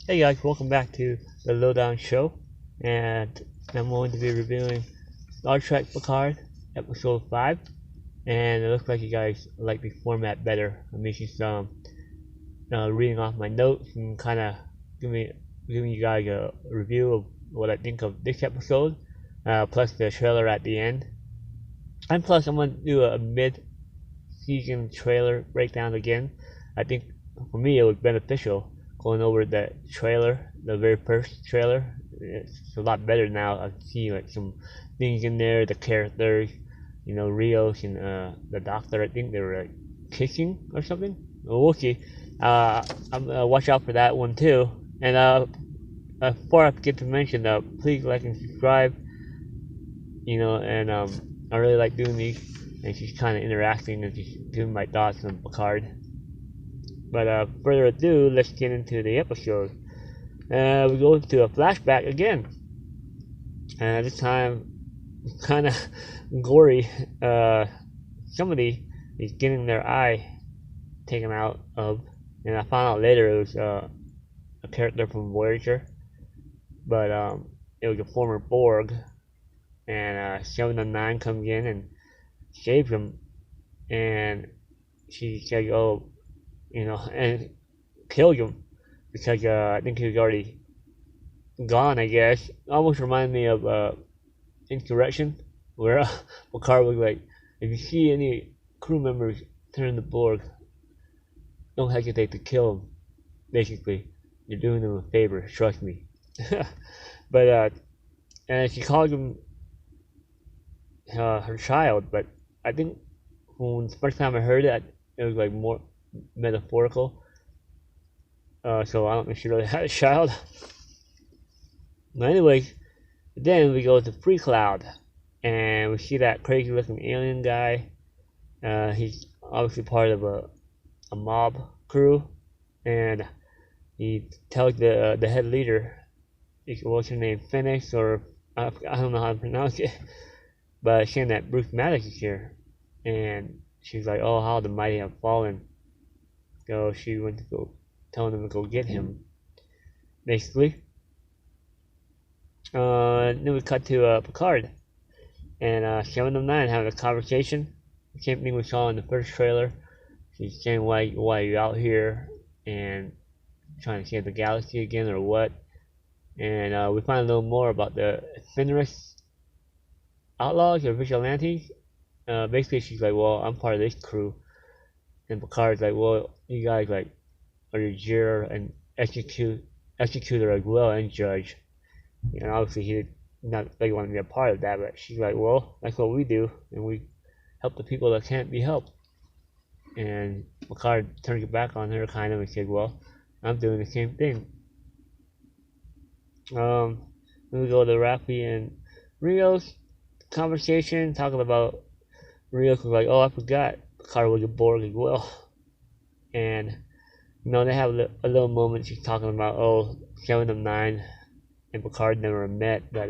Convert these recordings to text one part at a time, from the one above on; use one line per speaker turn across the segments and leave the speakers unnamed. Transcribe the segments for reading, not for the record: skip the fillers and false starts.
Hey guys, welcome back to the Lowdown Show, and I'm going to be reviewing Star Trek Picard, Episode 5, and it looks like you guys like the format better. I'm just reading off my notes and kind of giving you guys a review of what I think of this episode, plus the trailer at the end. And plus, I'm going to do a mid-season trailer breakdown again. I think for me it was beneficial going over the trailer, the very first trailer. It's a lot better now. I see like some things in there, the characters, Rios and the Doctor. I think they were like kissing or something. Well, we'll see. I'm watch out for that one too. And before I forget to mention, please like and subscribe. And I really like doing these, and she's kind of interacting and just giving my thoughts on Picard. But further ado, let's get into the episode. We go into a flashback again. This time, kind of gory. Somebody is getting their eye taken out of, and I found out later it was a character from Voyager, but it was a former Borg, and 709 comes in and saves him, and she said, "Oh, and killed him because I think he was already gone, I guess." Almost reminded me of Insurrection, where Picard was like, if you see any crew members turn the Borg, don't hesitate to kill them. Basically, you're doing them a favor, trust me. But and she called him her child, but I think when the first time I heard it, it was like more metaphorical. So I don't think she really had a child. But anyways, then we go to Free Cloud, and we see that crazy looking alien guy. He's obviously part of a mob crew, and he tells the head leader, what's her name, Phoenix, or I don't know how to pronounce it, but saying that Bruce Maddox is here, and she's like, "Oh, how the mighty have fallen." So she went to go telling them to go get him, basically. Then we cut to Picard and 709 having a conversation. The same thing we saw in the first trailer. She's saying, why are you out here and trying to save the galaxy again or what? And we find a little more about the Fenris outlaws or vigilantes. Basically, she's like, "Well, I'm part of this crew," and Picard's like, "Well, you guys like are your juror and executor as well and judge." And obviously he did not really want to be a part of that, but she's like, "Well, that's what we do, and we help the people that can't be helped." And Picard turns it back on her kind of and said, "Well, I'm doing the same thing." Then we go to Rafi and Rios conversation, talking about Rios was like, "Oh, I forgot Picard was a Borg as well." And they have a little moment. She's talking about, oh, 709 and Picard never met, but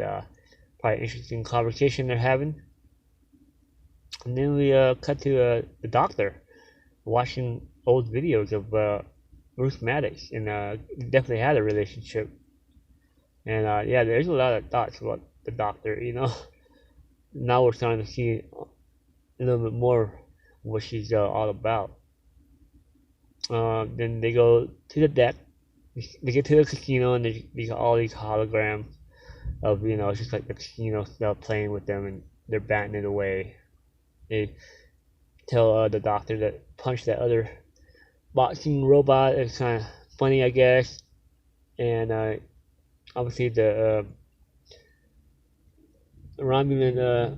probably interesting conversation they're having. And then we cut to the Doctor watching old videos of Bruce Maddox, and definitely had a relationship. And yeah, there's a lot of thoughts about the Doctor. Now we're starting to see a little bit more what she's all about. Then they go to the deck. They get to the casino, and they got all these holograms of, it's just like the casino stuff playing with them, and they're batting it away. They tell the Doctor to punch that other boxing robot. It's kind of funny, I guess. And obviously the Romulan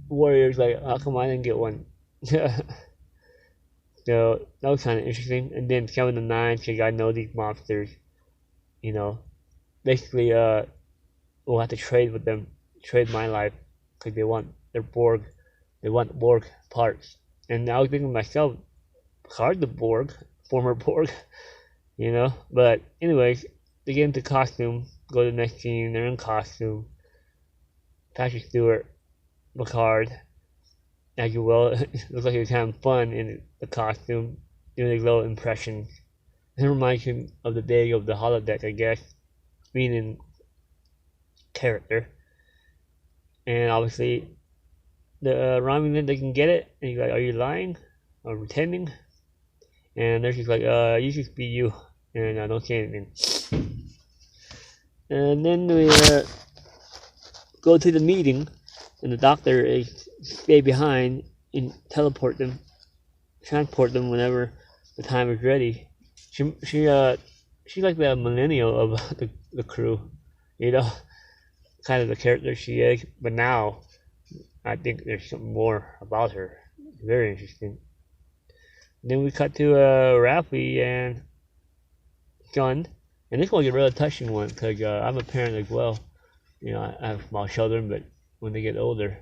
warriors like, how come I didn't get one? So that was kind of interesting. And then 709 said, "I know these monsters. Basically, we'll have to trade with them, trade my life, because they want their Borg, they want Borg parts." And I was thinking to myself, Picard the Borg, former Borg, But anyways, they get into costume. Go to the next scene. They're in costume. Patrick Stewart, Picard, as well. It looks like he was having fun in the costume, doing his little impressions. It reminds me of the day of the holodeck, I guess, being in character. And obviously, the Romulan doesn't get it, and he's like, "Are you lying or pretending?" And they're just like, "You just be you, and don't say anything." And then we go to the meeting, and the doctor is stay behind and transport them whenever the time is ready. She's like the millennial of the crew, you know, kind of the character she is. But now I think there's something more about her. Very interesting. Then we cut to Ralphie and John, and this one's a really touching one because I'm a parent as well. You know, I have small children, but when they get older,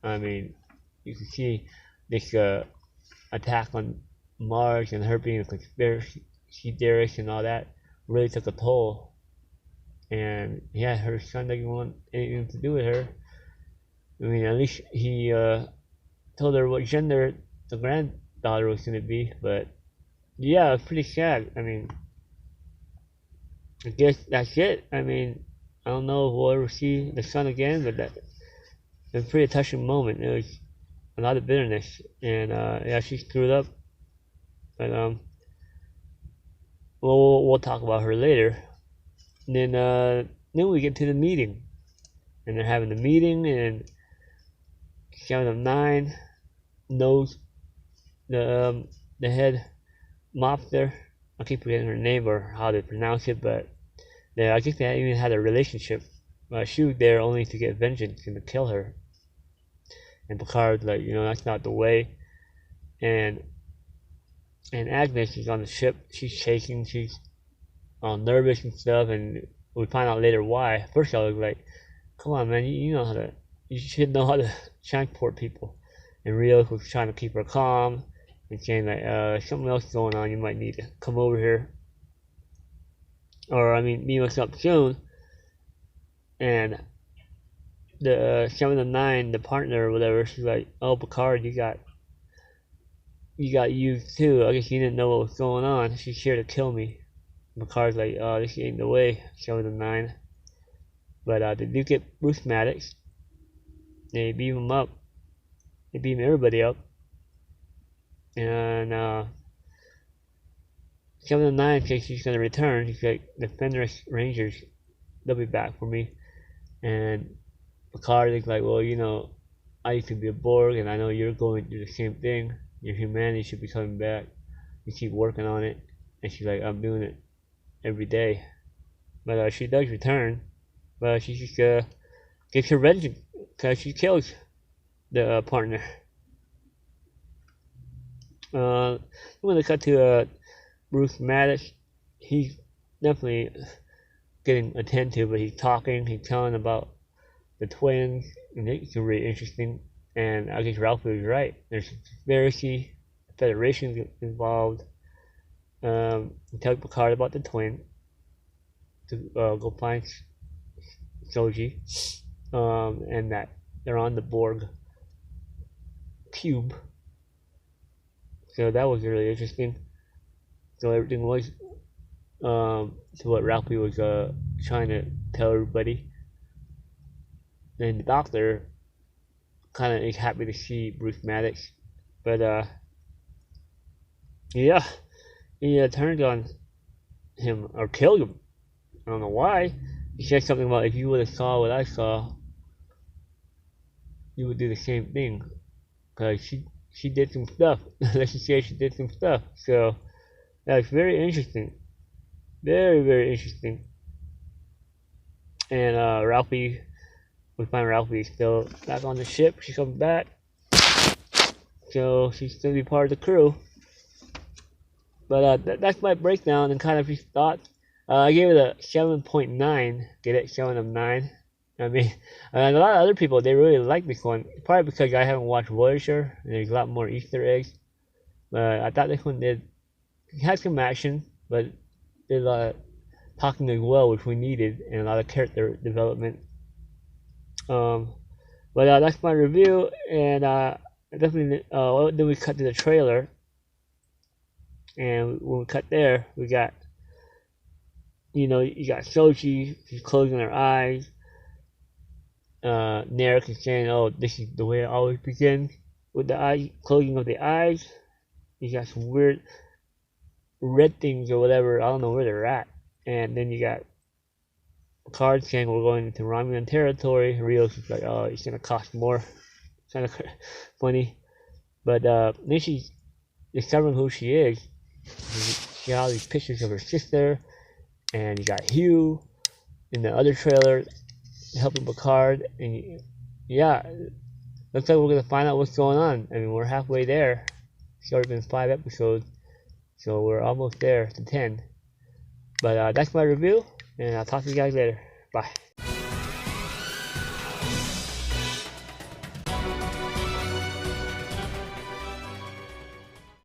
I mean, you can see this attack on Mars and her being a conspiracy theorist and all that really took a toll. And yeah, her son doesn't want anything to do with her. I mean, at least he told her what gender the granddaughter was going to be, but yeah, it's pretty sad. I mean, I guess that's it. I mean, I don't know if we'll ever see the son again, but that it was a pretty touching moment. It was a lot of bitterness, and yeah, she screwed up. But we'll talk about her later. And then we get to the meeting, and they're having the meeting, and 7 of 9 knows the head mobster. I keep forgetting her name or how to pronounce it, but yeah, I guess they even had a relationship. She was there only to get vengeance and to kill her. And Picard's like, that's not the way. And Agnes is on the ship. She's shaking. She's all nervous and stuff. And we find out later why. First, I was like, "Come on, man! You should know how to transport people." And Rios was trying to keep her calm and saying like, "Something else going on. You might need to come over here, or meet us up soon." And the 7 of 9, the partner or whatever, she's like, "Oh, Picard, you got used too. I guess you didn't know what was going on. She's here to kill me." Picard's like, "Oh, this ain't the way, 7 of 9." But they do get Bruce Maddox. They beam him up. They beam everybody up. And 7 of 9 says she's gonna return. She's like, "The Fenris Rangers, they'll be back for me." And Picard is like, "Well, I used to be a Borg, and I know you're going through the same thing. Your humanity should be coming back. You keep working on it." And she's like, "I'm doing it every day." But she does return. But she just gets her vengeance because she kills the partner. I'm gonna cut to Bruce Maddox. He's definitely getting attended, but he's talking. He's telling about the twins, and it's really interesting. And I guess Ralph was right. There's a conspiracy, Federation involved. He tells Picard about the twin to go find Soji, and that they're on the Borg cube. So that was really interesting. So everything was to what Ralphie was trying to tell everybody. And the doctor kind of is happy to see Bruce Maddox, but yeah, he turned on him or killed him. I don't know why. He said something about, "If you would have saw what I saw, you would do the same thing." Because she did some stuff. Let's just say she did some stuff. So that's very interesting. Very, very interesting. And we find Ralphie is still back on the ship. She comes back. So she's going to be part of the crew. But that's my breakdown and kind of his thoughts. I gave it a 7.9. Get it? 7 of 9. I mean, and a lot of other people, they really like this one. Probably because I haven't watched Voyager, and there's a lot more Easter eggs. But I thought this one had some action, but did a lot of talking as well, which we needed, and a lot of character development. But that's my review, and definitely. Then we cut to the trailer, And when we cut there, we got, you got Sochi, she's closing her eyes. Narek is saying, "Oh, this is the way it always begins with the eye closing of the eyes." You got some weird red things or whatever. I don't know where they're at. And then you got Picard saying we're going into Romulan territory. Rios is like, "Oh, it's gonna cost more." It's kind of funny, but then she's discovering who she is. She got all these pictures of her sister, and you got Hugh in the other trailer helping Picard, and yeah, looks like we're gonna find out what's going on. I mean, we're halfway there. It's already been 5 episodes, so we're almost there to 10. But that's my review, and I'll talk to you guys later. Bye.